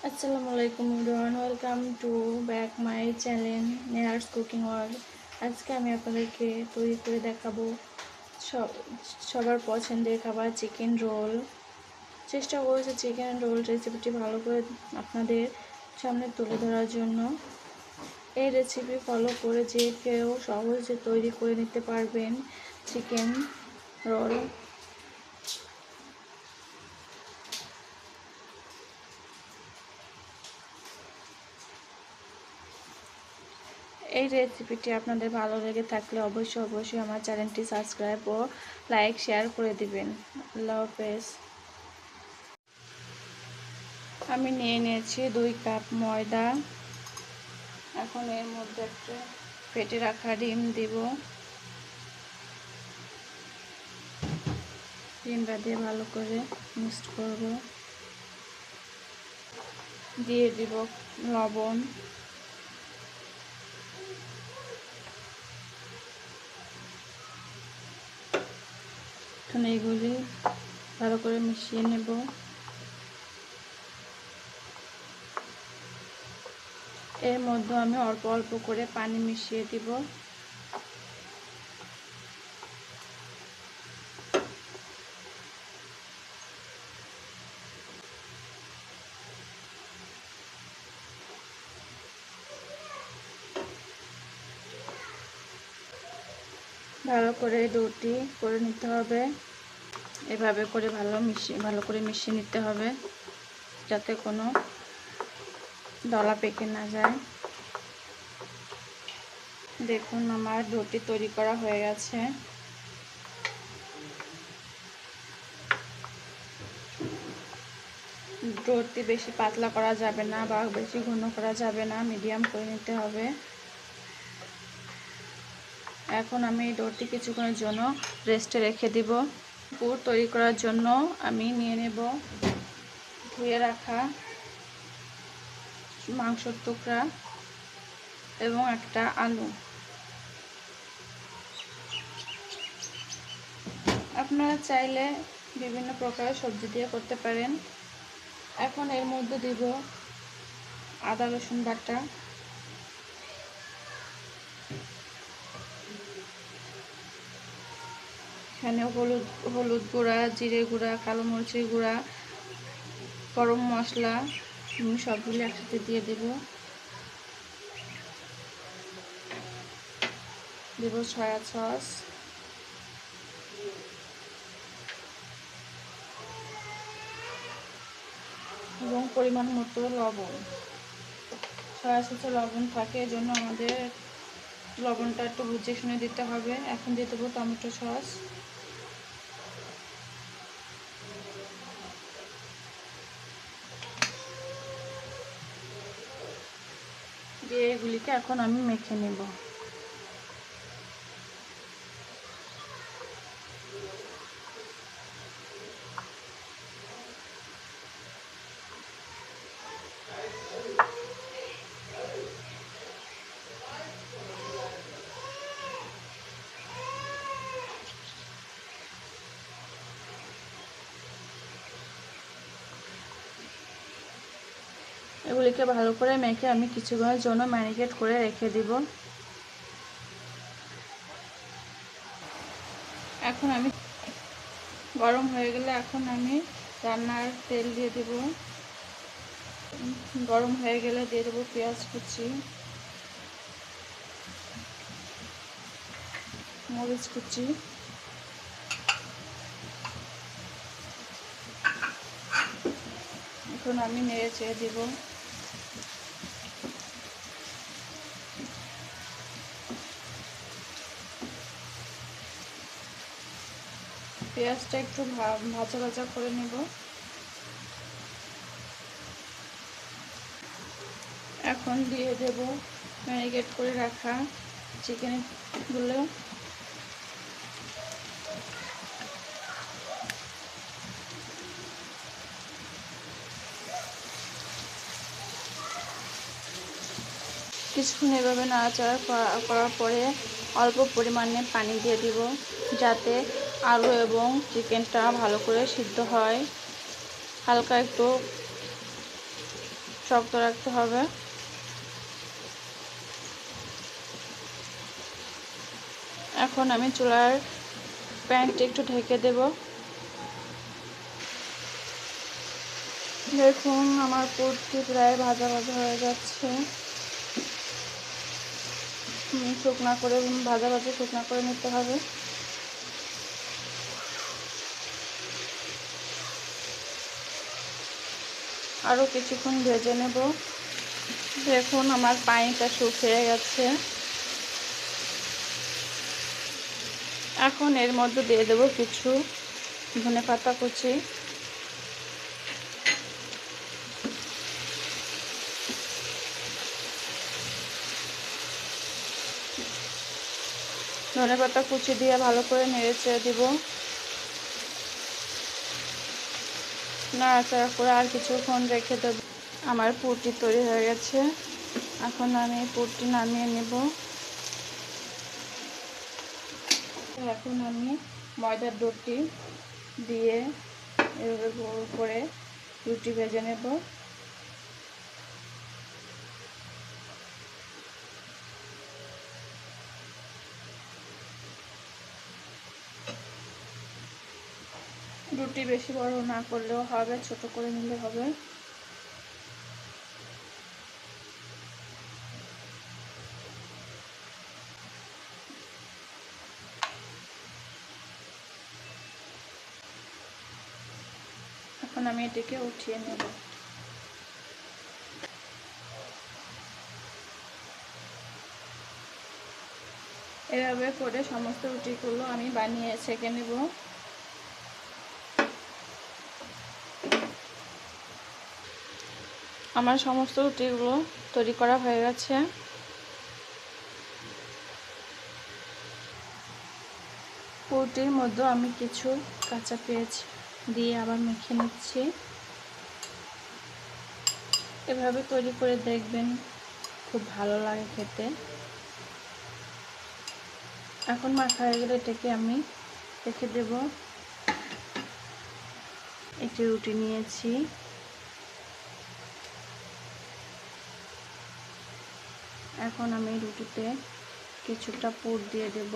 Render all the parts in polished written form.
আসসালামু আলাইকুম everyone, welcome to back my channel Neha's cooking world. আজকে আমি আপনাদেরকে তৈরি করে দেখাবো সবার পছন্দের খাবার চিকেন রোল। চেষ্টা করেছি চিকেন রোল রেসিপিটি ভালো করে আপনাদের সামনে তুলে ধরার জন্য। এই রেসিপি ফলো করে যে কেউ সহজে তৈরি করে নিতে পারবেন চিকেন রোল। এই রেসিপিটি আপনাদের ভালো লেগে থাকলে অবশ্যই আমার চ্যানেলটি সাবস্ক্রাইব ও লাইক শেয়ার করে দিবেন। আল্লাহ হাফেজ। আমি নিয়ে নিয়েছি 2 কাপ ময়দা। এখন এর মধ্যে একটা ফেটে রাখা ডিম দিব। ডিমটা দিয়ে ভালো করে মিক্সড করব। দিয়ে দিব লবণ, এখন এইগুলি ভালো করে মিশিয়ে নেব। এর মধ্যে আমি অল্প অল্প করে পানি মিশিয়ে দিব। ভালো করে ডোটি করে নিতে হবে। এভাবে করে ভালো করে মিশিয়ে নিতে হবে, যাতে কোনো দলা পেকে না যায়। দেখুন আমার ডোটি তৈরি করা হয়ে গেছে। ডোটি বেশি পাতলা করা যাবে না বা বেশি ঘন করা যাবে না, মিডিয়াম করে নিতে হবে। এখন আমি এই ডোটি কিছুক্ষণের জন্য রেস্টে রেখে দিব। পুর তৈরি করার জন্য আমি নিয়ে নেব ধুয়ে রাখা মাংসের টুকরা এবং একটা আলু। আপনারা চাইলে বিভিন্ন প্রকারের সবজি দিয়ে করতে পারেন। এখন এর মধ্যে দিব আদা রসুন বাটা, এখানে হলুদ গুঁড়া, জিরে গুঁড়া, কালো মরিচের গুঁড়া, গরম মশলা সবগুলো একসাথে দিয়ে দেব সয়া সস এবং পরিমাণ মতো লবণ। সয়া সসে লবণ থাকে, এজন্য আমাদের লবণটা একটু বুঝে শুনে দিতে হবে। এখন দিয়ে দেবো টমেটো সস, দিয়ে এগুলিকে এখন আমি মেখে নেব। এগুলিকে ভালো করে মেখে আমি কিছুক্ষণের জন্য ম্যারিনেট করে রেখে দিব। এখন আমি গরম হয়ে গেলে এখন আমি রান্নার তেল দিয়ে দেব। গরম হয়ে গেলে দিয়ে দেবো পেঁয়াজ কুচি, মরিচ কুচি, এখন আমি নেড়ে চেড়ে দেব। পেঁয়াজটা একটু ভাজা ভাজা করে নেব। এখন দিয়ে দেব ম্যারিনেট করে রাখা চিকেনগুলো। কিছুক্ষণ এভাবে নাড়াচাড়া করার পরে অল্প পরিমাণে পানি দিয়ে দিব, যাতে আলু এবং চিকেনটা ভালো করে সিদ্ধ হয়। হালকা একটু শক্ত রাখতে হবে। এখন আমি চুলার প্যানটা একটু ঢেকে দেব। দেখুন আমার পুরটি প্রায় ভাজা ভাজা হয়ে যাচ্ছে। শুকনা করে ভাজা শুকনা করে নিতে হবে। আরও কিছুক্ষণ ভেজে নেব। দেখুন আমার পানিটা শুকিয়ে গেছে। এখন এর মধ্যে দিয়ে দেব কিছু ধনেপাতা কুচি। ধনেপাতা কুচি দিয়ে ভালো করে নেড়ে দিব। নাড়াচাড়া করে আর কিছুক্ষণ রেখে দেব। আমার পুরটি তৈরি হয়ে গেছে। এখন আমি পুরটি নামিয়ে নেব। এখন আমি ময়দার ডোটি দিয়ে এভাবে গোল করে রুটি ভেজে নেব। রুটি বেশি বড় না করলেও হবে, ছোট করে নিলে হবে। এখন আমি এটিকে উঠিয়ে নেব। এভাবে করে সমস্ত রুটিগুলো আমি বানিয়ে ছেঁকে নেব। আমার সমস্ত রুটিগুলো তৈরি করা হয়ে গেছে। পুরটির মধ্যে আমি কিছু কাঁচা পেঁয়াজ দিয়ে আবার মেখে নিচ্ছি। এভাবে তৈরি করে দেখবেন, খুব ভালো লাগে খেতে। এখন মাখা হয়ে গেলে এটাকে আমি রেখে দেব। একটি রুটি নিয়েছি, এখন আমি রুটিতে কিছুটা পুর দিয়ে দেব।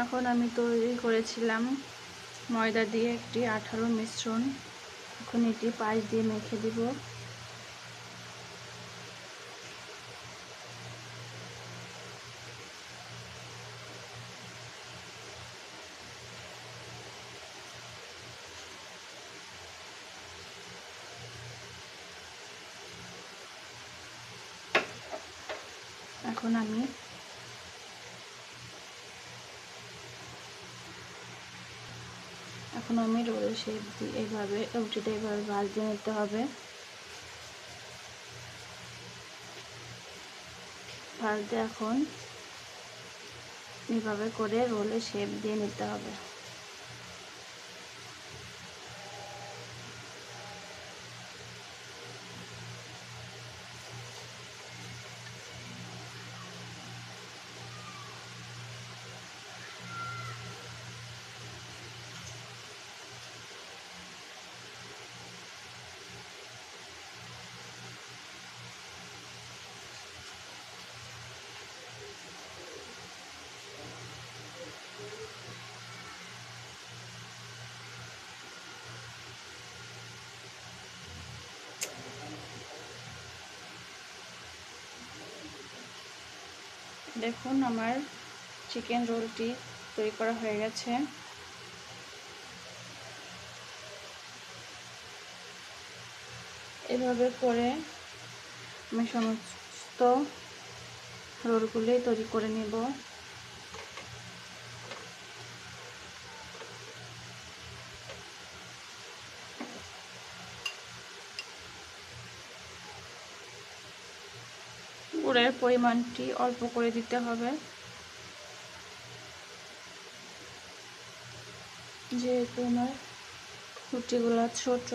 এখন আমি তৈরি করেছিলাম ময়দা দিয়ে একটি আঠালো মিশ্রণ। এখন এটি পাশ দিয়ে মেখে দিব। এখন আমি রোলের শেপ দিয়ে এইভাবে রুটিটা এইভাবে ভাঁজ দিয়ে নিতে হবে। ভাঁজ দিয়ে এখন এইভাবে করে রোলের শেপ দিয়ে নিতে হবে। দেখুন আমার চিকেন রোলটি তৈরি করা হয়ে গেছে। এভাবে করে আমি সমস্ত রোলগুলি তৈরি করে নেব। গুড়ের পরিমাণটি অল্প করে দিতে হবে। যেহেতু আমার রুটিগুলো ছোট,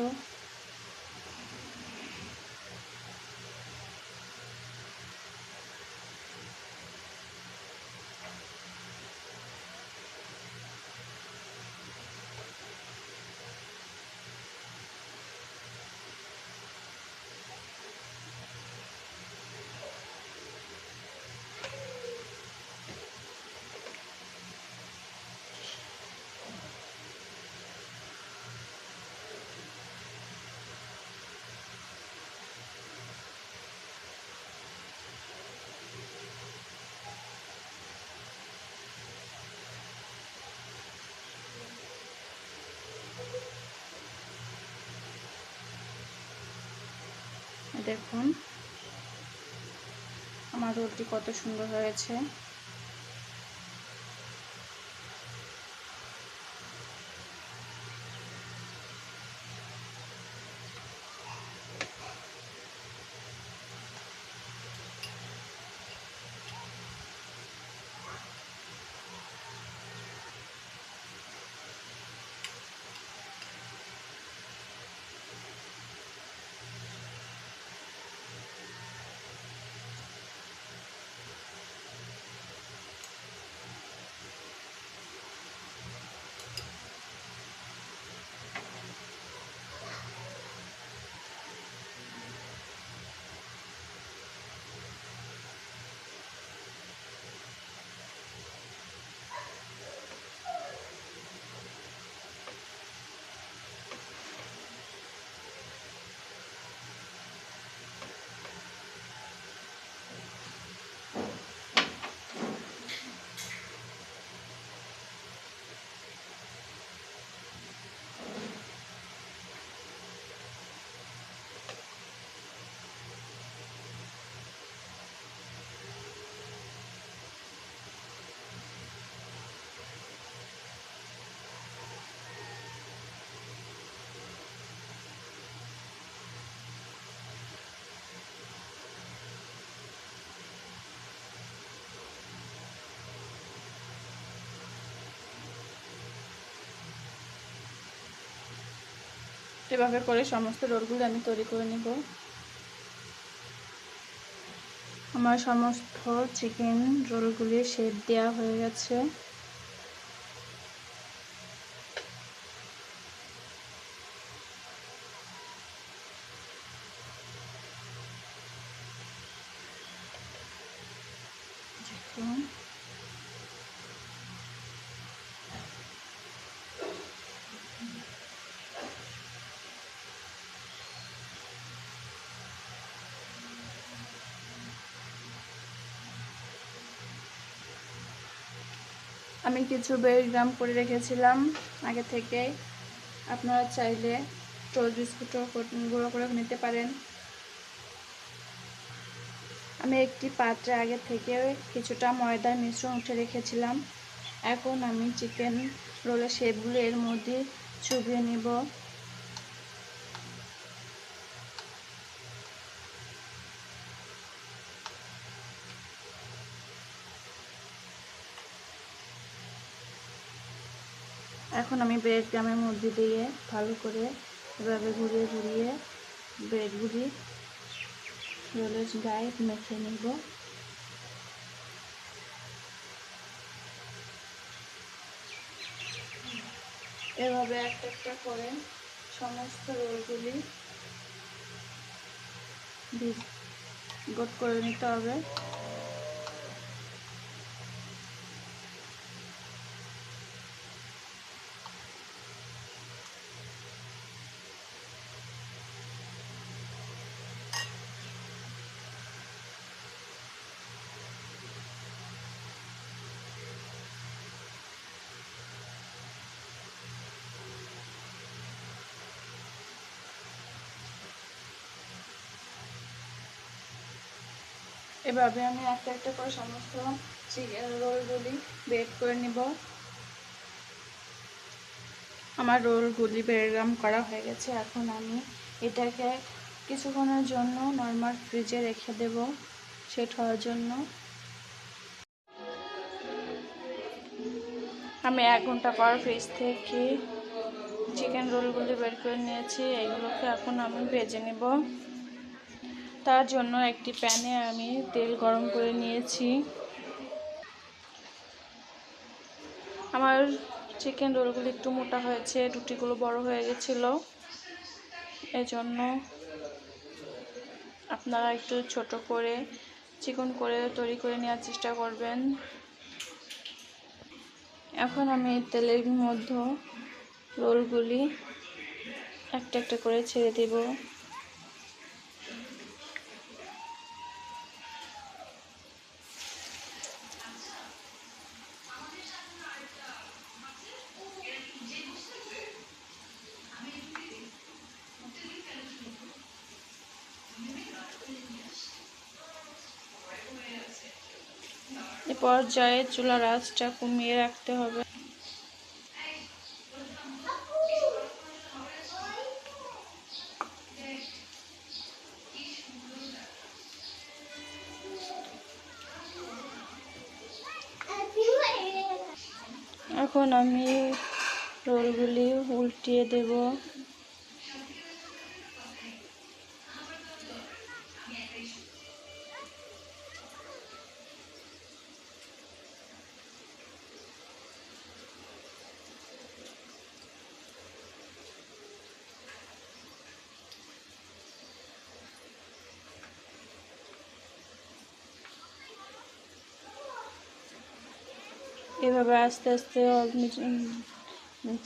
দেখুন আমার রুটি কত সুন্দর হয়েছে। এভাবে করে সমস্ত রোলগুলো আমি তৈরি করে নেব। আমার সমস্ত চিকেন রোলগুলি শেপ দেওয়া হয়ে গেছে। দেখুন আমি কিছু ব্রেড করে রেখেছিলাম আগে থেকে, আপনারা চাইলে টোস্ট বিস্কুটও গুঁড়ো করে নিতে পারেন। আমি একটি পাত্রে আগে থেকে কিছুটা ময়দার মিশ্রণ উঠে রেখেছিলাম। এখন আমি চিকেন রোলের শেপগুলো এর মধ্যে চুবিয়ে নিব। এখন আমি ব্রেড ক্রামের মধ্যে দিয়ে ভালো করে এভাবে ঘুরিয়ে ঘুরিয়ে ব্রেডগুলি রোলের গায়ে মেখে নিব। এভাবে একটা একটা করে সমস্ত রোলগুলি গোট করে নিতে হবে। এভাবে আমি একটা একটা করে সমস্ত চিকেন রোলগুলি বেক করে নিব। আমার রোলগুলি বেরগ্রাম করা হয়ে গেছে। এখন আমি এটাকে কিছুক্ষণের জন্য নর্মাল ফ্রিজে রেখে দেব সেট হওয়ার জন্য। আমি 1 ঘন্টা পর ফ্রিজ থেকে চিকেন রোলগুলি বের করে নিয়েছি। এগুলোকে এখন আমি ভেজে নেব। তার জন্য একটি প্যানে আমি তেল গরম করে নিয়েছি। আমার চিকেন রোলগুলি একটু মোটা হয়েছে, রুটিগুলো বড় হয়ে গেছিলো, এজন্য আপনারা একটু ছোট করে চিকন করে তৈরি করে নেওয়ার চেষ্টা করবেন। এখন আমি তেলের মধ্যে রোলগুলি একটা একটা করে ছেড়ে দেব। এ পর্যায়ে চুলার আঁচটা কমিয়ে রাখতে হবে। এখন আমি রোলগুলি উল্টিয়ে দেব। এভাবে আস্তে আস্তে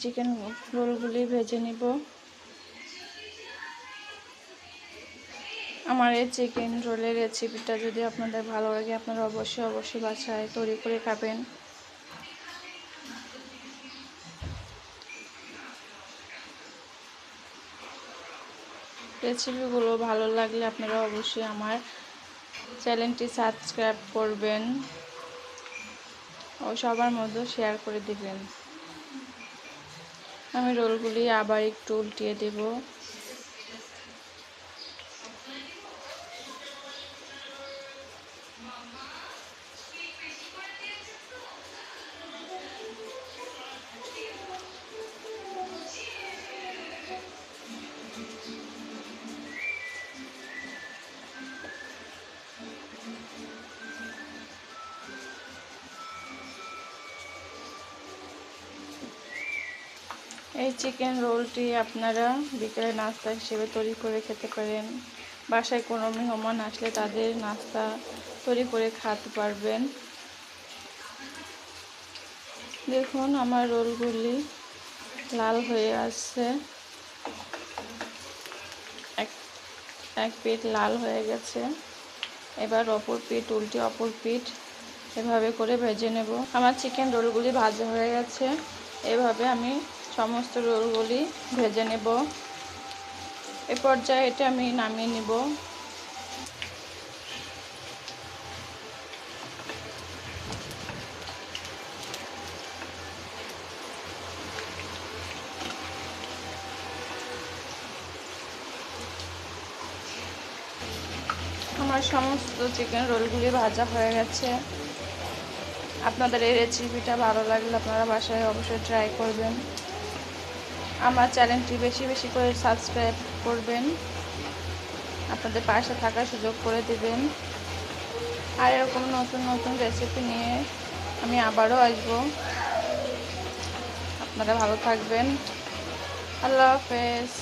চিকেন রোলগুলি ভেজে নিব। আমার এই চিকেন রোলের রেসিপিটা যদি আপনাদের ভালো লাগে, আপনারা অবশ্যই বাসায় তৈরি করে খাবেন। রেসিপিগুলো ভালো লাগলে আপনারা অবশ্যই আমার চ্যানেলটি সাবস্ক্রাইব করবেন ও সবার মধ্যে শেয়ার করে দিবেন। আমি রোলগুলি আবার একটু উল্টিয়ে দেব। এই চিকেন রোলটি আপনারা বিকেলে নাস্তা হিসেবে তৈরি করে খেতে পারেন। বাসায় কোনো মেহমান আসলে তাদের নাস্তা তৈরি করে খেতে পারবেন। দেখুন আমার রোলগুলি লাল হয়ে আসছে, এক পিঠ লাল হয়ে গেছে। এবার অপর পিঠ উল্টে অপর পিঠ এভাবে করে ভেজে নেব। আমার চিকেন রোলগুলি ভাজা হয়ে গেছে। এভাবে আমি সমস্ত রোলগুলি ভেজে নেব। এ পর্যায়ে এটা আমি নামিয়ে নেব। আমার সমস্ত চিকেন রোলগুলি ভাজা হয়ে গেছে। আপনাদের এই রেসিপিটা ভালো লাগলে আপনারা বাসায় অবশ্যই ট্রাই করবেন। আমার চ্যানেলটি বেশি করে সাবস্ক্রাইব করবেন, আপনাদের পাশে থাকার সুযোগ করে দিবেন। আর এরকম নতুন রেসিপি নিয়ে আমি আবারও আসবো। আপনারা ভালো থাকবেন। আল্লাহ হাফেজ।